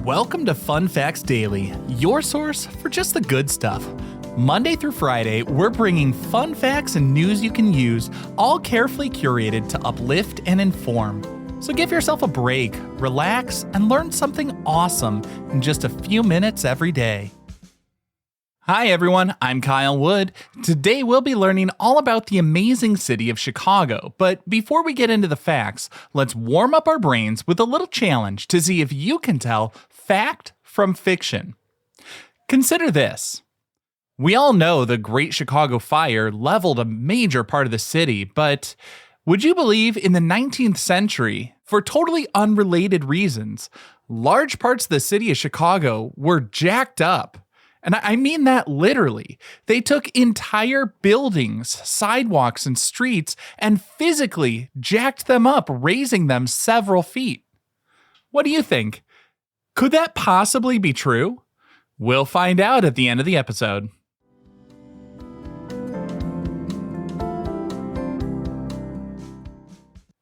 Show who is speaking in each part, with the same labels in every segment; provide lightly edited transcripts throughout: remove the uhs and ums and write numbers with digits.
Speaker 1: Welcome to Fun Facts Daily, your source for just the good stuff. Monday through Friday, we're bringing fun facts and news you can use, all carefully curated to uplift and inform. So give yourself a break, relax, and learn something awesome in just a few minutes every day. Hi everyone, I'm Kyle Wood. Today we'll be learning all about the amazing city of Chicago. But before we get into the facts, let's warm up our brains with a little challenge to see if you can tell fact from fiction. Consider this. We all know the Great Chicago Fire leveled a major part of the city, but would you believe in the 19th century, for totally unrelated reasons, large parts of the city of Chicago were jacked up? And I mean that literally. They took entire buildings, sidewalks, and streets and physically jacked them up, raising them several feet. What do you think? Could that possibly be true? We'll find out at the end of the episode.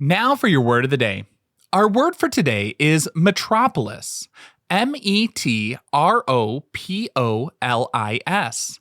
Speaker 1: Now for your word of the day. Our word for today is metropolis. metropolis.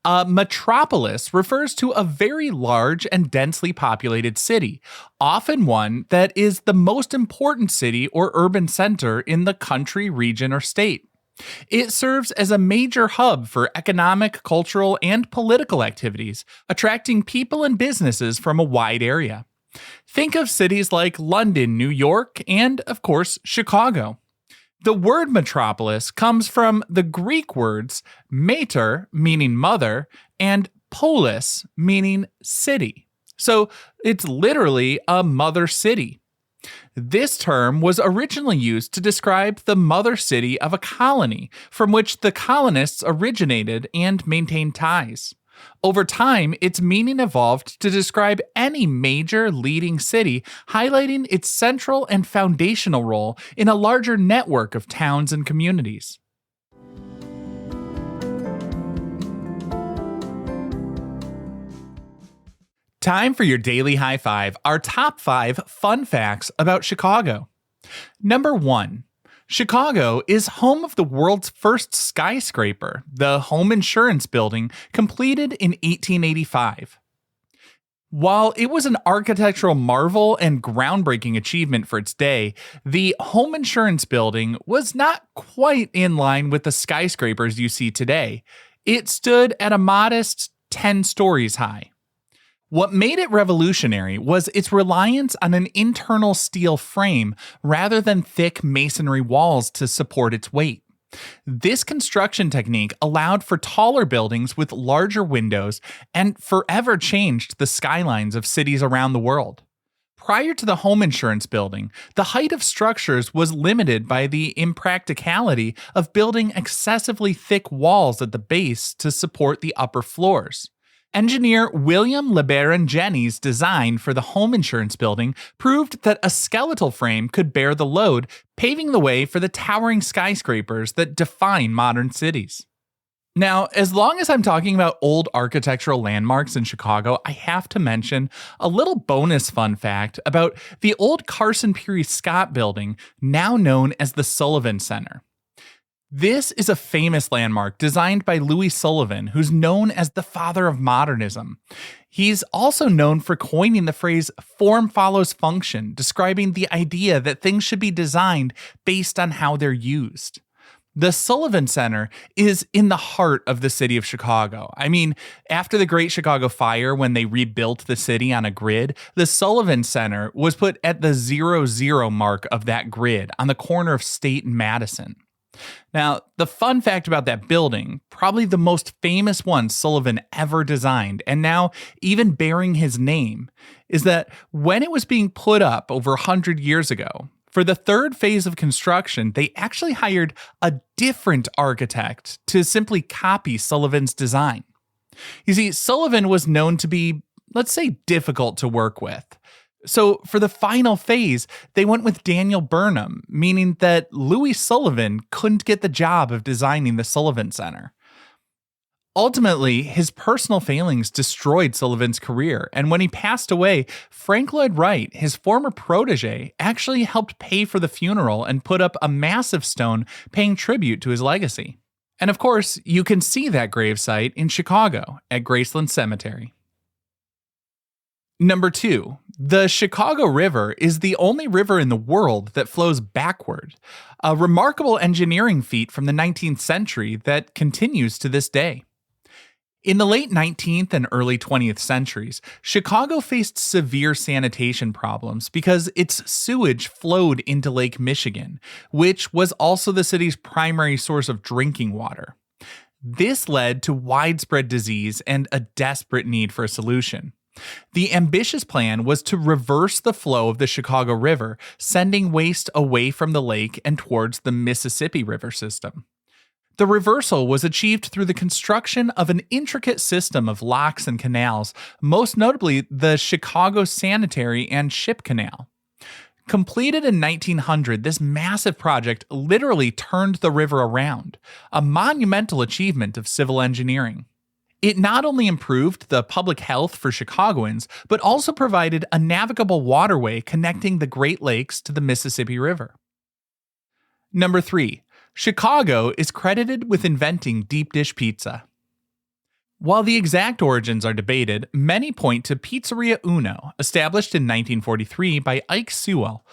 Speaker 1: A metropolis refers to a very large and densely populated city, often one that is the most important city or urban center in the country, region, or state. It serves as a major hub for economic, cultural, and political activities, attracting people and businesses from a wide area. Think of cities like London, New York, and, of course, Chicago. The word metropolis comes from the Greek words mater, meaning mother, and polis, meaning city. So it's literally a mother city. This term was originally used to describe the mother city of a colony from which the colonists originated and maintained ties. Over time, its meaning evolved to describe any major leading city, highlighting its central and foundational role in a larger network of towns and communities. Time for your daily high five, our top 5 fun facts about Chicago. Number 1. Chicago is home of the world's first skyscraper, the Home Insurance Building, completed in 1885. While it was an architectural marvel and groundbreaking achievement for its day, the Home Insurance Building was not quite in line with the skyscrapers you see today. It stood at a modest 10 stories high. What made it revolutionary was its reliance on an internal steel frame rather than thick masonry walls to support its weight. This construction technique allowed for taller buildings with larger windows and forever changed the skylines of cities around the world. Prior to the Home Insurance Building, the height of structures was limited by the impracticality of building excessively thick walls at the base to support the upper floors. Engineer William LeBaron Jennings' design for the Home Insurance Building proved that a skeletal frame could bear the load, paving the way for the towering skyscrapers that define modern cities. Now, as long as I'm talking about old architectural landmarks in Chicago, I have to mention a little bonus fun fact about the old Carson Peary Scott building, now known as the Sullivan Center. This is a famous landmark designed by Louis Sullivan, who's known as the father of modernism. He's also known for coining the phrase form follows function, describing the idea that things should be designed based on how they're used. The Sullivan Center is in the heart of the city of Chicago. I mean, after the Great Chicago Fire, when they rebuilt the city on a grid, the Sullivan Center was put at the 00 mark of that grid on the corner of State and Madison. Now, the fun fact about that building, probably the most famous one Sullivan ever designed, and now even bearing his name, is that when it was being put up over 100 years ago, for the third phase of construction, they actually hired a different architect to simply copy Sullivan's design. You see, Sullivan was known to be, let's say, difficult to work with. So for the final phase, they went with Daniel Burnham, meaning that Louis Sullivan couldn't get the job of designing the Sullivan Center. Ultimately, his personal failings destroyed Sullivan's career, and when he passed away, Frank Lloyd Wright, his former protege, actually helped pay for the funeral and put up a massive stone paying tribute to his legacy. And of course, you can see that gravesite in Chicago at Graceland Cemetery. Number 2, the Chicago River is the only river in the world that flows backward, a remarkable engineering feat from the 19th century that continues to this day. In the late 19th and early 20th centuries, Chicago faced severe sanitation problems because its sewage flowed into Lake Michigan, which was also the city's primary source of drinking water. This led to widespread disease and a desperate need for a solution. The ambitious plan was to reverse the flow of the Chicago River, sending waste away from the lake and towards the Mississippi River system. The reversal was achieved through the construction of an intricate system of locks and canals, most notably the Chicago Sanitary and Ship Canal. Completed in 1900, this massive project literally turned the river around, a monumental achievement of civil engineering. It not only improved the public health for Chicagoans, but also provided a navigable waterway connecting the Great Lakes to the Mississippi River. Number 3. Chicago is credited with inventing deep dish pizza. While the exact origins are debated, many point to Pizzeria Uno, established in 1943 by Ike Sewell.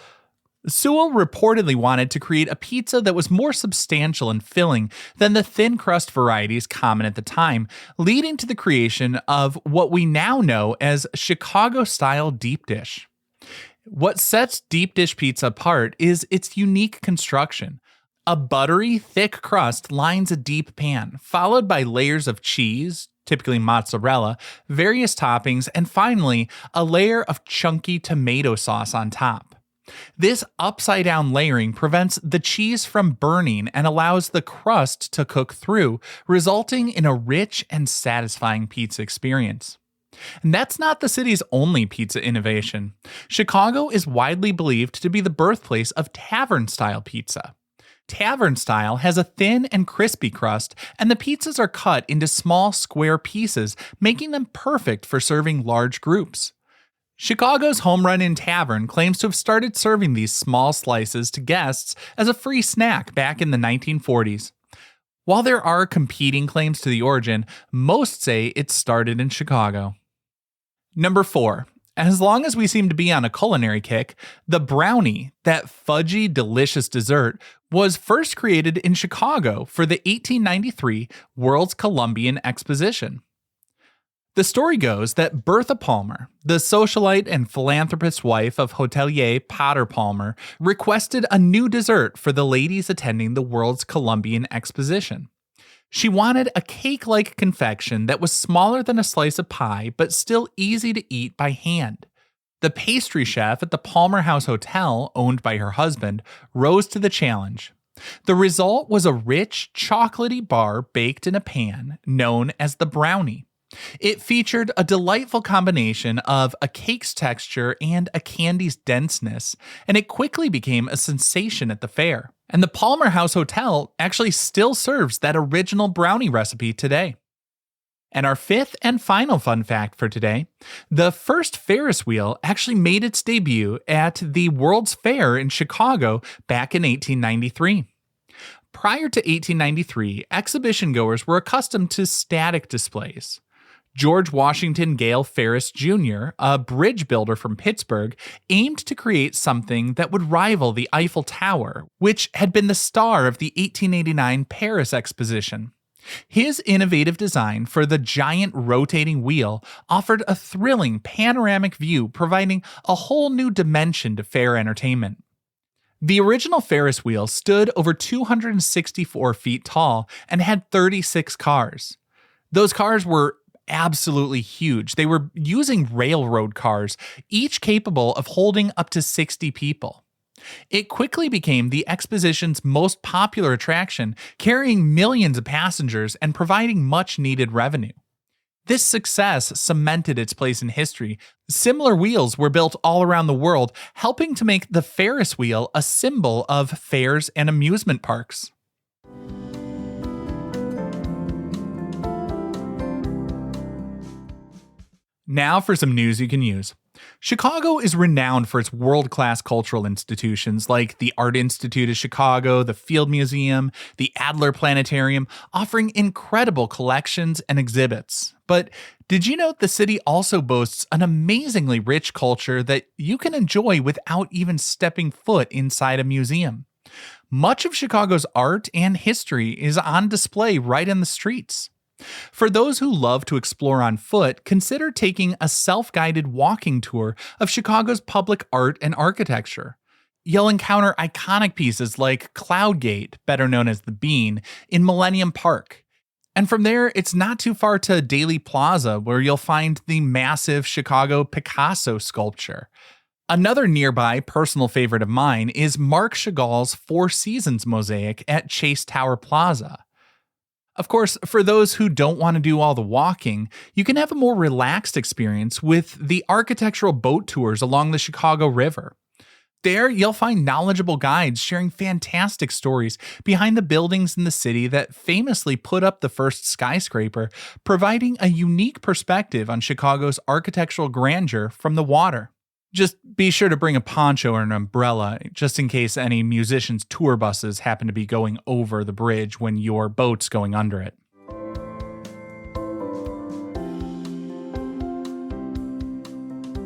Speaker 1: Sewell reportedly wanted to create a pizza that was more substantial and filling than the thin crust varieties common at the time, leading to the creation of what we now know as Chicago-style deep dish. What sets deep dish pizza apart is its unique construction. A buttery, thick crust lines a deep pan, followed by layers of cheese, typically mozzarella, various toppings, and finally, a layer of chunky tomato sauce on top. This upside-down layering prevents the cheese from burning and allows the crust to cook through, resulting in a rich and satisfying pizza experience. And that's not the city's only pizza innovation. Chicago is widely believed to be the birthplace of tavern-style pizza. Tavern-style has a thin and crispy crust, and the pizzas are cut into small square pieces, making them perfect for serving large groups. Chicago's Home Run Inn Tavern claims to have started serving these small slices to guests as a free snack back in the 1940s. While there are competing claims to the origin, most say it started in Chicago. Number 4. As long as we seem to be on a culinary kick, the brownie, that fudgy, delicious dessert, was first created in Chicago for the 1893 World's Columbian Exposition. The story goes that Bertha Palmer, the socialite and philanthropist's wife of hotelier Potter Palmer, requested a new dessert for the ladies attending the World's Columbian Exposition. She wanted a cake-like confection that was smaller than a slice of pie, but still easy to eat by hand. The pastry chef at the Palmer House Hotel, owned by her husband, rose to the challenge. The result was a rich, chocolatey bar baked in a pan, known as the brownie. It featured a delightful combination of a cake's texture and a candy's denseness, and it quickly became a sensation at the fair. And the Palmer House Hotel actually still serves that original brownie recipe today. And our fifth and final fun fact for today, the first Ferris wheel actually made its debut at the World's Fair in Chicago back in 1893. Prior to 1893, exhibition goers were accustomed to static displays. George Washington Gale Ferris Jr., a bridge builder from Pittsburgh, aimed to create something that would rival the Eiffel Tower, which had been the star of the 1889 Paris Exposition. His innovative design for the giant rotating wheel offered a thrilling panoramic view, providing a whole new dimension to fair entertainment. The original Ferris wheel stood over 264 feet tall and had 36 cars. Those cars were absolutely huge. They were using railroad cars, each capable of holding up to 60 people. It quickly became the exposition's most popular attraction, carrying millions of passengers and providing much needed revenue. This success cemented its place in history. Similar wheels were built all around the world, helping to make the Ferris wheel a symbol of fairs and amusement parks. Now for some news you can use. Chicago is renowned for its world-class cultural institutions like the Art Institute of Chicago, the Field Museum, the Adler Planetarium, offering incredible collections and exhibits. But did you know the city also boasts an amazingly rich culture that you can enjoy without even stepping foot inside a museum? Much of Chicago's art and history is on display right in the streets. For those who love to explore on foot, consider taking a self-guided walking tour of Chicago's public art and architecture. You'll encounter iconic pieces like Cloud Gate, better known as the Bean, in Millennium Park. And from there, it's not too far to Daley Plaza, where you'll find the massive Chicago Picasso sculpture. Another nearby personal favorite of mine is Marc Chagall's Four Seasons mosaic at Chase Tower Plaza. Of course, for those who don't want to do all the walking, you can have a more relaxed experience with the architectural boat tours along the Chicago River. There, you'll find knowledgeable guides sharing fantastic stories behind the buildings in the city that famously put up the first skyscraper, providing a unique perspective on Chicago's architectural grandeur from the water. Just be sure to bring a poncho or an umbrella, just in case any musicians' tour buses happen to be going over the bridge when your boat's going under it.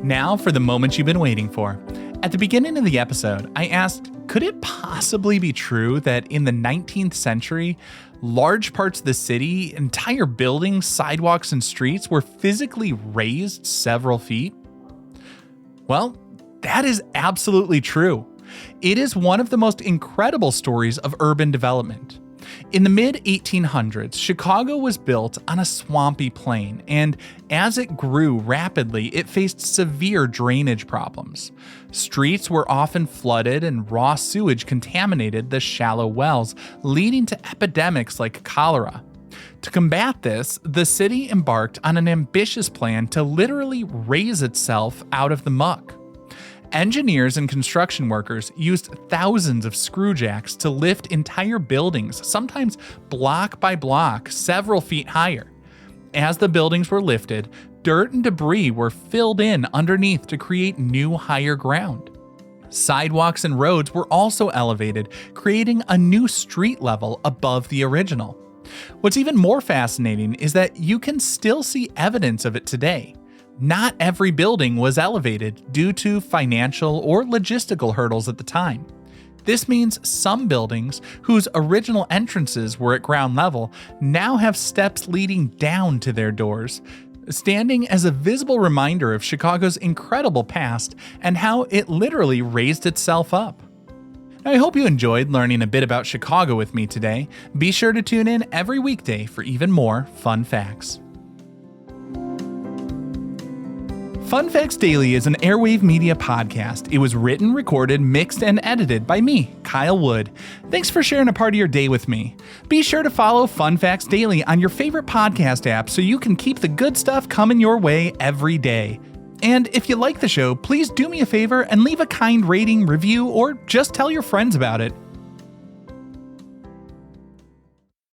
Speaker 1: Now for the moment you've been waiting for. At the beginning of the episode, I asked, could it possibly be true that in the 19th century, large parts of the city, entire buildings, sidewalks, and streets were physically raised several feet? Well, that is absolutely true. It is one of the most incredible stories of urban development. In the mid-1800s, Chicago was built on a swampy plain, and as it grew rapidly, it faced severe drainage problems. Streets were often flooded and raw sewage contaminated the shallow wells, leading to epidemics like cholera. To combat this, the city embarked on an ambitious plan to literally raise itself out of the muck. Engineers and construction workers used thousands of screw jacks to lift entire buildings, sometimes block by block, several feet higher. As the buildings were lifted, dirt and debris were filled in underneath to create new higher ground. Sidewalks and roads were also elevated, creating a new street level above the original. What's even more fascinating is that you can still see evidence of it today. Not every building was elevated due to financial or logistical hurdles at the time. This means some buildings, whose original entrances were at ground level, now have steps leading down to their doors, standing as a visible reminder of Chicago's incredible past and how it literally raised itself up. I hope you enjoyed learning a bit about Chicago with me today. Be sure to tune in every weekday for even more fun facts. Fun Facts Daily is an Airwave Media podcast. It was written, recorded, mixed, and edited by me, Kyle Wood. Thanks for sharing a part of your day with me. Be sure to follow Fun Facts Daily on your favorite podcast app so you can keep the good stuff coming your way every day. And if you like the show, please do me a favor and leave a kind rating, review, or just tell your friends about it.